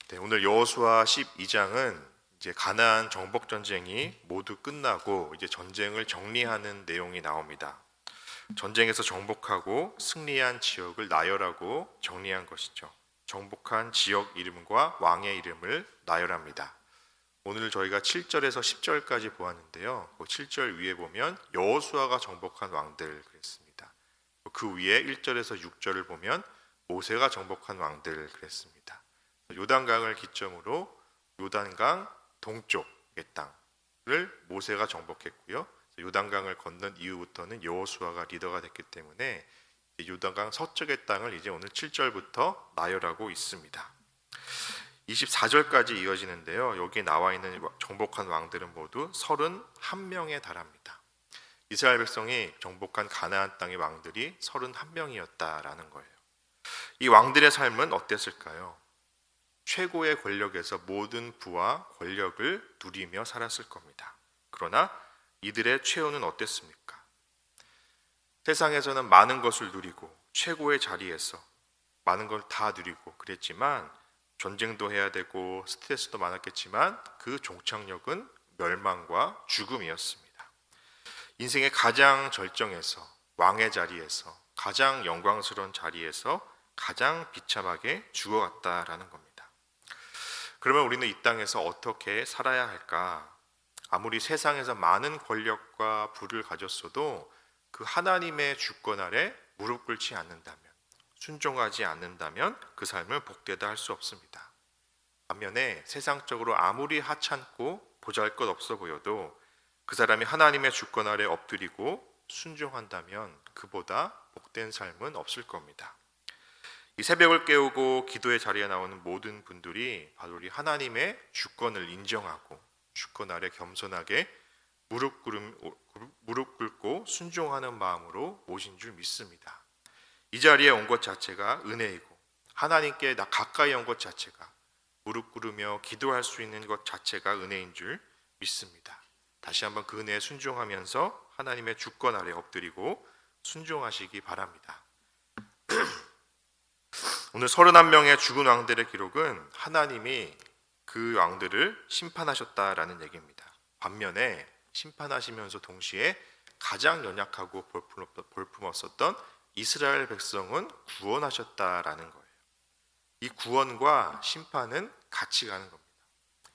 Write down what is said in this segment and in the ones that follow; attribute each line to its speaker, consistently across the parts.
Speaker 1: 네, 오늘 여호수아 12장은 이제 가나안 정복 전쟁이 모두 끝나고 이제 전쟁을 정리하는 내용이 나옵니다. 전쟁에서 정복하고 승리한 지역을 나열하고 정리한 것이죠. 정복한 지역 이름과 왕의 이름을 나열합니다. 오늘 저희가 7절에서 10절까지 보았는데요. 그 7절 위에 보면 여호수아가 정복한 왕들 그랬습니다. 그 위에 1절에서 6절을 보면 모세가 정복한 왕들 그랬습니다. 요단강을 기점으로 요단강 동쪽의 땅을 모세가 정복했고요. 요단강을 건넌 이후부터는 여호수아가 리더가 됐기 때문에 요단강 서쪽의 땅을 이제 오늘 7절부터 나열하고 있습니다. 24절까지 이어지는데요. 여기 나와 있는 정복한 왕들은 모두 31명에 달합니다. 이스라엘 백성이 정복한 가나안 땅의 왕들이 31명이었다라는 거예요. 이 왕들의 삶은 어땠을까요? 최고의 권력에서 모든 부와 권력을 누리며 살았을 겁니다. 그러나 이들의 최후는 어땠습니까? 세상에서는 많은 것을 누리고 최고의 자리에서 많은 걸 다 누리고 그랬지만 전쟁도 해야 되고 스트레스도 많았겠지만 그 종착역은 멸망과 죽음이었습니다. 인생의 가장 절정에서 왕의 자리에서 가장 영광스러운 자리에서 가장 비참하게 죽어갔다라는 겁니다. 그러면 우리는 이 땅에서 어떻게 살아야 할까? 아무리 세상에서 많은 권력과 부를 가졌어도 그 하나님의 주권 아래 무릎 꿇지 않는다면, 순종하지 않는다면 그 삶은 복되다 할 수 없습니다. 반면에 세상적으로 아무리 하찮고 보잘것없어 보여도 그 사람이 하나님의 주권 아래 엎드리고 순종한다면 그보다 복된 삶은 없을 겁니다. 이 새벽을 깨우고 기도의 자리에 나오는 모든 분들이 바로 우리 하나님의 주권을 인정하고 주권 아래 겸손하게 무릎 꿇고 순종하는 마음으로 오신 줄 믿습니다. 이 자리에 온 것 자체가 은혜이고 하나님께 가까이 온 것 자체가 무릎 꿇으며 기도할 수 있는 것 자체가 은혜인 줄 믿습니다. 다시 한번 그 은혜에 순종하면서 하나님의 주권 아래 엎드리고 순종하시기 바랍니다. 오늘 31명의 죽은 왕들의 기록은 하나님이 그 왕들을 심판하셨다라는 얘기입니다. 반면에 심판하시면서 동시에 가장 연약하고 볼품없었던 이스라엘 백성은 구원하셨다라는 거예요. 이 구원과 심판은 같이 가는 겁니다.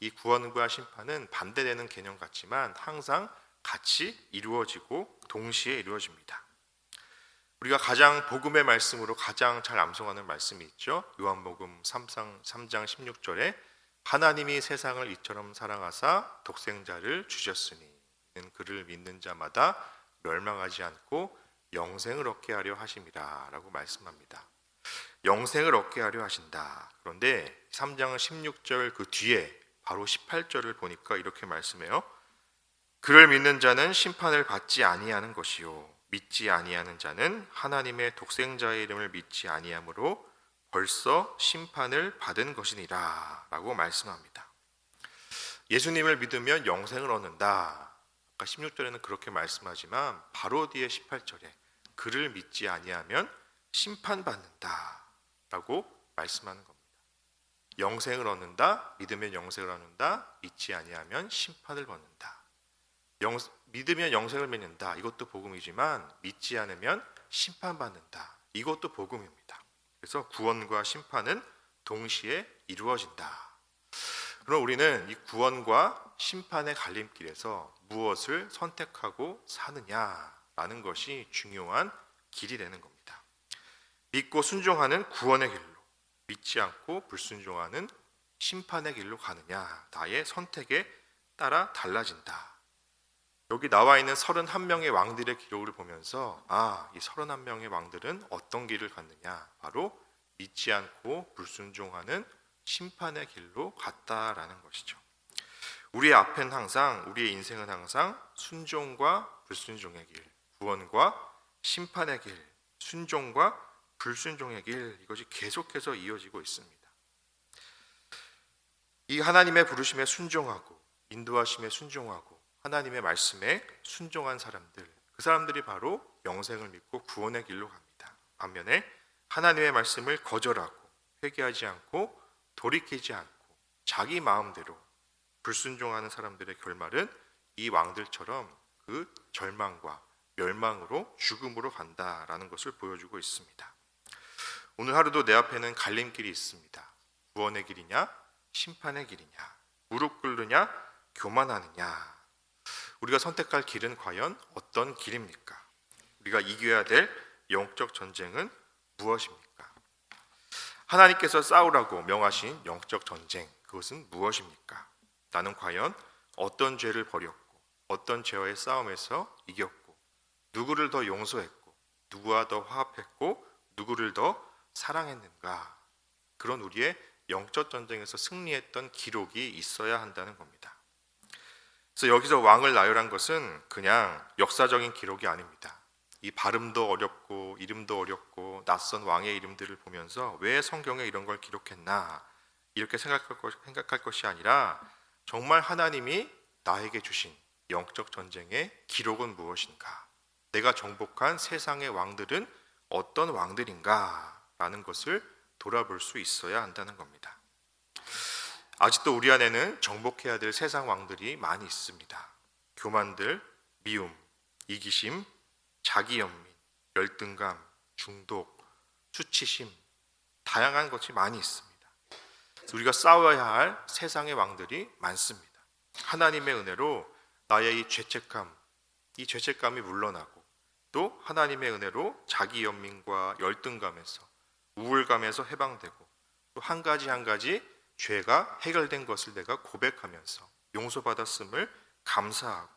Speaker 1: 이 구원과 심판은 반대되는 개념 같지만 항상 같이 이루어지고 동시에 이루어집니다. 우리가 가장 복음의 말씀으로 가장 잘 암송하는 말씀이 있죠. 요한복음 3장 16절에 하나님이 세상을 이처럼 사랑하사 독생자를 주셨으니 이는 그를 믿는 자마다 멸망하지 않고 영생을 얻게 하려 하심이라 라고 말씀합니다. 영생을 얻게 하려 하신다. 그런데 3장 16절 그 뒤에 바로 18절을 보니까 이렇게 말씀해요. 그를 믿는 자는 심판을 받지 아니하는 것이요 믿지 아니하는 자는 하나님의 독생자의 이름을 믿지 아니하므로 벌써 심판을 받은 것이니라 라고 말씀합니다. 예수님을 믿으면 영생을 얻는다. 아까 16절에는 그렇게 말씀하지만 바로 뒤에 18절에 그를 믿지 아니하면 심판받는다 라고 말씀하는 겁니다. 영생을 얻는다, 믿으면 영생을 얻는다, 믿지 아니하면 심판을 받는다. 믿으면 영생을 맺는다. 이것도 복음이지만 믿지 않으면 심판받는다. 이것도 복음입니다. 그래서 구원과 심판은 동시에 이루어진다. 그럼 우리는 이 구원과 심판의 갈림길에서 무엇을 선택하고 사느냐라는 것이 중요한 길이 되는 겁니다. 믿고 순종하는 구원의 길로, 믿지 않고 불순종하는 심판의 길로 가느냐, 나의 선택에 따라 달라진다. 여기 나와 있는 31명의 왕들의 기록을 보면서 이 31명의 왕들은 어떤 길을 갔느냐, 바로 믿지 않고 불순종하는 심판의 길로 갔다라는 것이죠. 우리의 앞엔 항상, 우리의 인생은 항상 순종과 불순종의 길, 구원과 심판의 길, 순종과 불순종의 길, 이것이 계속해서 이어지고 있습니다. 이 하나님의 부르심에 순종하고 인도하심에 순종하고 하나님의 말씀에 순종한 사람들, 그 사람들이 바로 영생을 믿고 구원의 길로 갑니다. 반면에 하나님의 말씀을 거절하고 회개하지 않고 돌이키지 않고 자기 마음대로 불순종하는 사람들의 결말은 이 왕들처럼 그 절망과 멸망으로 죽음으로 간다라는 것을 보여주고 있습니다. 오늘 하루도 내 앞에는 갈림길이 있습니다. 구원의 길이냐, 심판의 길이냐, 무릎 꿇느냐, 교만하느냐. 우리가 선택할 길은 과연 어떤 길입니까? 우리가 이겨야 될 영적 전쟁은 무엇입니까? 하나님께서 싸우라고 명하신 영적 전쟁, 그것은 무엇입니까? 나는 과연 어떤 죄를 버렸고 어떤 죄와의 싸움에서 이겼고 누구를 더 용서했고 누구와 더 화합했고 누구를 더 사랑했는가? 그런 우리의 영적 전쟁에서 승리했던 기록이 있어야 한다는 겁니다. 그래서 여기서 왕을 나열한 것은 그냥 역사적인 기록이 아닙니다. 이 발음도 어렵고 이름도 어렵고 낯선 왕의 이름들을 보면서 왜 성경에 이런 걸 기록했나 이렇게 생각할 것이 아니라 정말 하나님이 나에게 주신 영적 전쟁의 기록은 무엇인가, 내가 정복한 세상의 왕들은 어떤 왕들인가 라는 것을 돌아볼 수 있어야 한다는 겁니다. 아직도 우리 안에는 정복해야 될 세상 왕들이 많이 있습니다. 교만들, 미움, 이기심, 자기연민, 열등감, 중독, 수치심, 다양한 것이 많이 있습니다. 우리가 싸워야 할 세상의 왕들이 많습니다. 하나님의 은혜로 나의 이 죄책감이 물러나고 또 하나님의 은혜로 자기연민과 열등감에서 우울감에서 해방되고 또 한 가지 죄가 해결된 것을 내가 고백하면서 용서받았음을 감사하고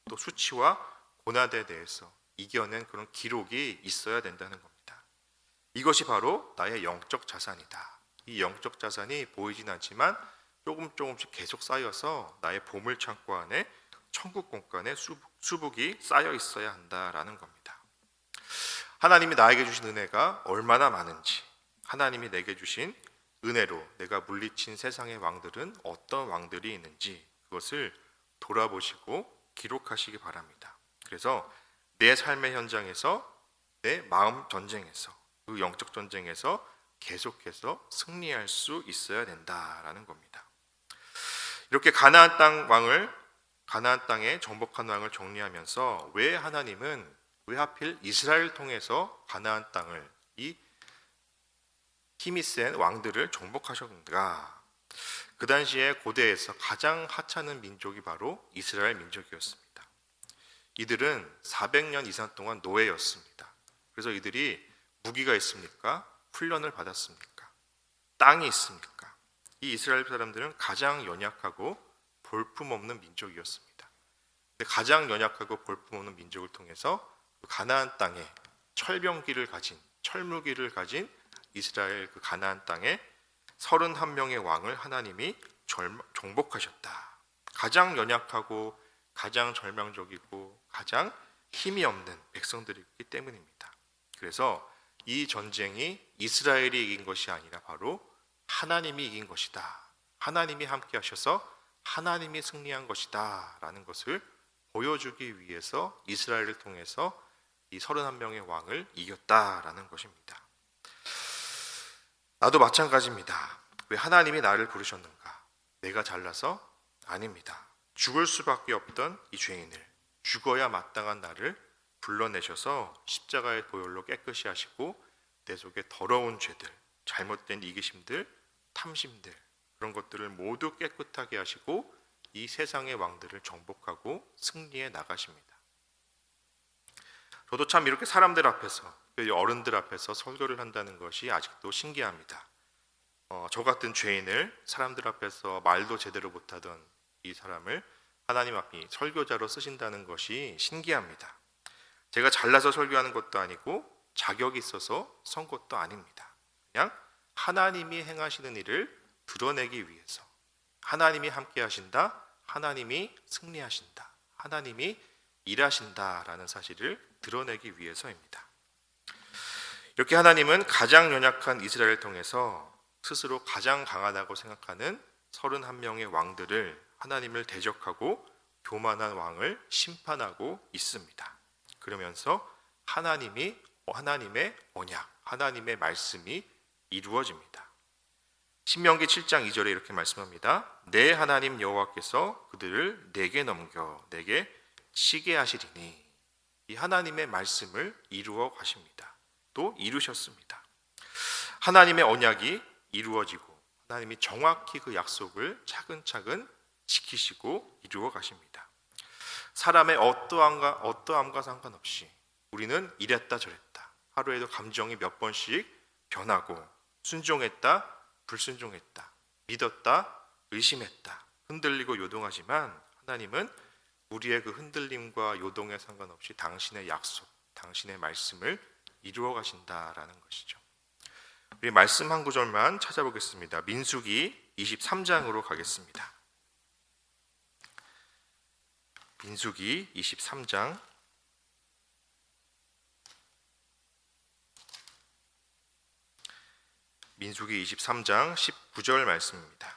Speaker 1: 또 수치와 고난에 대해서 이겨낸 그런 기록이 있어야 된다는 겁니다. 이것이 바로 나의 영적 자산이다. 이 영적 자산이 보이진 않지만 조금씩 계속 쌓여서 나의 보물창고 안에 천국 공간에 수북이 쌓여 있어야 한다라는 겁니다. 하나님이 나에게 주신 은혜가 얼마나 많은지, 하나님이 내게 주신 은혜로 내가 물리친 세상의 왕들은 어떤 왕들이 있는지 그것을 돌아보시고 기록하시기 바랍니다. 그래서 내 삶의 현장에서, 내 마음 전쟁에서, 그 영적 전쟁에서 계속해서 승리할 수 있어야 된다라는 겁니다. 이렇게 가나안 땅에 정복한 왕을 정리하면서 왜 하필 이스라엘을 통해서 가나안 땅을, 이 힘이 센 왕들을 정복하셨는가? 그 당시에 고대에서 가장 하찮은 민족이 바로 이스라엘 민족이었습니다. 이들은 400년 이상 동안 노예였습니다. 그래서 이들이 무기가 있습니까? 훈련을 받았습니까? 땅이 있습니까? 이 이스라엘 사람들은 가장 연약하고 볼품없는 민족이었습니다. 근데 가장 연약하고 볼품없는 민족을 통해서 가나안 땅에 철무기를 가진 이스라엘 그 가나안 땅에 31명의 왕을 하나님이 정복하셨다. 가장 연약하고 가장 절망적이고 가장 힘이 없는 백성들이기 때문입니다. 그래서 이 전쟁이 이스라엘이 이긴 것이 아니라 바로 하나님이 이긴 것이다. 하나님이 함께 하셔서 하나님이 승리한 것이다 라는 것을 보여주기 위해서 이스라엘을 통해서 이 31명의 왕을 이겼다라는 것입니다. 나도 마찬가지입니다. 왜 하나님이 나를 부르셨는가? 내가 잘나서? 아닙니다. 죽을 수밖에 없던 이 죄인을, 죽어야 마땅한 나를 불러내셔서 십자가의 보혈로 깨끗이 하시고 내 속에 더러운 죄들, 잘못된 이기심들, 탐심들, 그런 것들을 모두 깨끗하게 하시고 이 세상의 왕들을 정복하고 승리해 나가십니다. 저도 참 이렇게 사람들 앞에서, 어른들 앞에서 설교를 한다는 것이 아직도 신기합니다. 저 같은 죄인을 사람들 앞에서 말도 제대로 못하던 이 사람을 하나님 앞에 설교자로 쓰신다는 것이 신기합니다. 제가 잘나서 설교하는 것도 아니고 자격이 있어서 선 것도 아닙니다. 그냥 하나님이 행하시는 일을 드러내기 위해서, 하나님이 함께 하신다, 하나님이 승리하신다, 하나님이 일하신다라는 사실을 드러내기 위해서입니다. 이렇게 하나님은 가장 연약한 이스라엘을 통해서 스스로 가장 강하다고 생각하는 31명의 왕들을, 하나님을 대적하고 교만한 왕을 심판하고 있습니다. 그러면서 하나님의 언약, 하나님의 말씀이 이루어집니다. 신명기 7장 2절에 이렇게 말씀합니다. 내 하나님 여호와께서 그들을 내게 넘겨 내게 치게 하시리니. 이 하나님의 말씀을 이루어 가십니다. 또 이루셨습니다. 하나님의 언약이 이루어지고 하나님이 정확히 그 약속을 차근차근 지키시고 이루어 가십니다. 사람의 어떠함과 상관없이 우리는 이랬다 저랬다, 하루에도 감정이 몇 번씩 변하고, 순종했다 불순종했다, 믿었다 의심했다, 흔들리고 요동하지만 하나님은 우리의 그 흔들림과 요동에 상관없이 당신의 약속, 당신의 말씀을 이루어 가신다라는 것이죠. 우리 말씀 한 구절만 찾아보겠습니다. 민수기 23장으로 가겠습니다. 민수기 23장 19절 말씀입니다.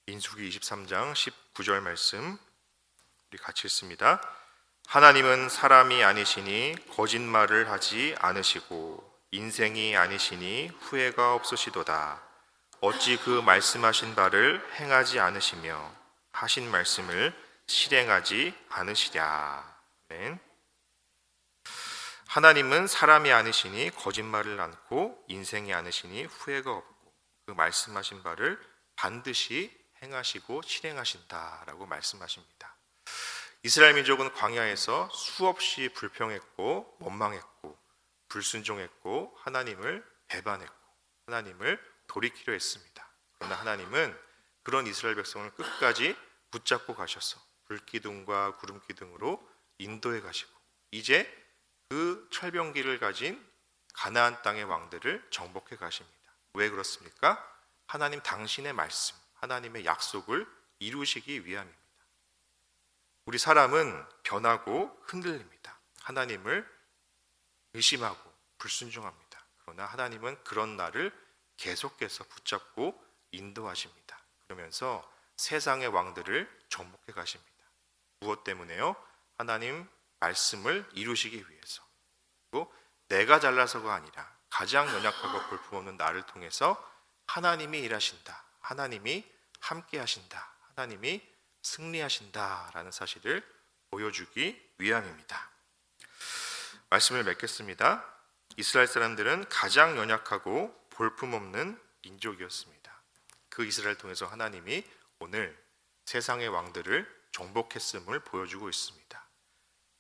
Speaker 1: 민수기 23장 19절 말씀 우리 같이 읽습니다. 하나님은 사람이 아니시니 거짓말을 하지 않으시고 인생이 아니시니 후회가 없으시도다. 어찌 그 말씀하신 바를 행하지 않으시며 하신 말씀을 실행하지 않으시랴. 아멘. 하나님은 사람이 아니시니 거짓말을 않고 인생이 아니시니 후회가 없고 그 말씀하신 바를 반드시 행하시고 실행하신다라고 말씀하십니다. 이스라엘 민족은 광야에서 수없이 불평했고 원망했고 불순종했고 하나님을 배반했고 하나님을 돌이키려 했습니다. 그러나 하나님은 그런 이스라엘 백성을 끝까지 붙잡고 가셔서 불기둥과 구름기둥으로 인도해 가시고 이제 그 철병기를 가진 가나안 땅의 왕들을 정복해 가십니다. 왜 그렇습니까? 하나님 당신의 말씀, 하나님의 약속을 이루시기 위함입니다. 우리 사람은 변하고 흔들립니다. 하나님을 의심하고 불순종합니다. 그러나 하나님은 그런 나를 계속해서 붙잡고 인도하십니다. 그러면서 세상의 왕들을 정복해 가십니다. 무엇 때문에요? 하나님 말씀을 이루시기 위해서. 그리고 내가 잘나서가 아니라 가장 연약하고 볼품없는 나를 통해서 하나님이 일하신다. 하나님이 함께 하신다. 하나님이 승리하신다라는 사실을 보여주기 위함입니다. 말씀을 맺겠습니다. 이스라엘 사람들은 가장 연약하고 볼품없는 민족이었습니다. 그 이스라엘 통해서 하나님이 오늘 세상의 왕들을 정복했음을 보여주고 있습니다.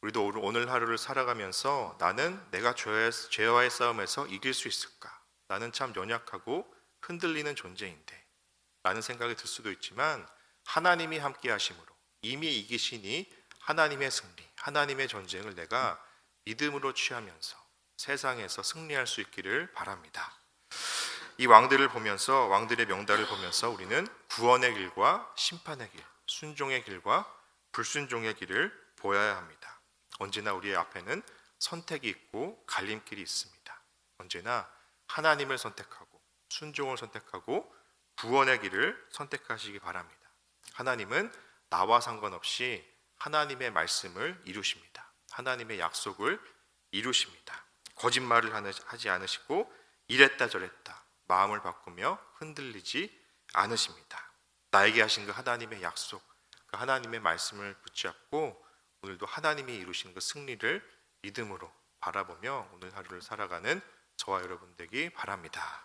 Speaker 1: 우리도 오늘 하루를 살아가면서 나는 내가 죄와의 싸움에서 이길 수 있을까? 나는 참 연약하고 흔들리는 존재인데 라는 생각이 들 수도 있지만 하나님이 함께 하심으로 이미 이기시니 하나님의 승리, 하나님의 전쟁을 내가 믿음으로 취하면서 세상에서 승리할 수 있기를 바랍니다. 이 왕들을 보면서, 왕들의 명단을 보면서 우리는 구원의 길과 심판의 길, 순종의 길과 불순종의 길을 보아야 합니다. 언제나 우리의 앞에는 선택이 있고 갈림길이 있습니다. 언제나 하나님을 선택하고 순종을 선택하고 구원의 길을 선택하시기 바랍니다. 하나님은 나와 상관없이 하나님의 말씀을 이루십니다. 하나님의 약속을 이루십니다. 거짓말을 하지 않으시고 이랬다 저랬다 마음을 바꾸며 흔들리지 않으십니다. 나에게 하신 그 하나님의 약속, 그 하나님의 말씀을 붙잡고 오늘도 하나님이 이루신 그 승리를 믿음으로 바라보며 오늘 하루를 살아가는 저와 여러분 되기 바랍니다.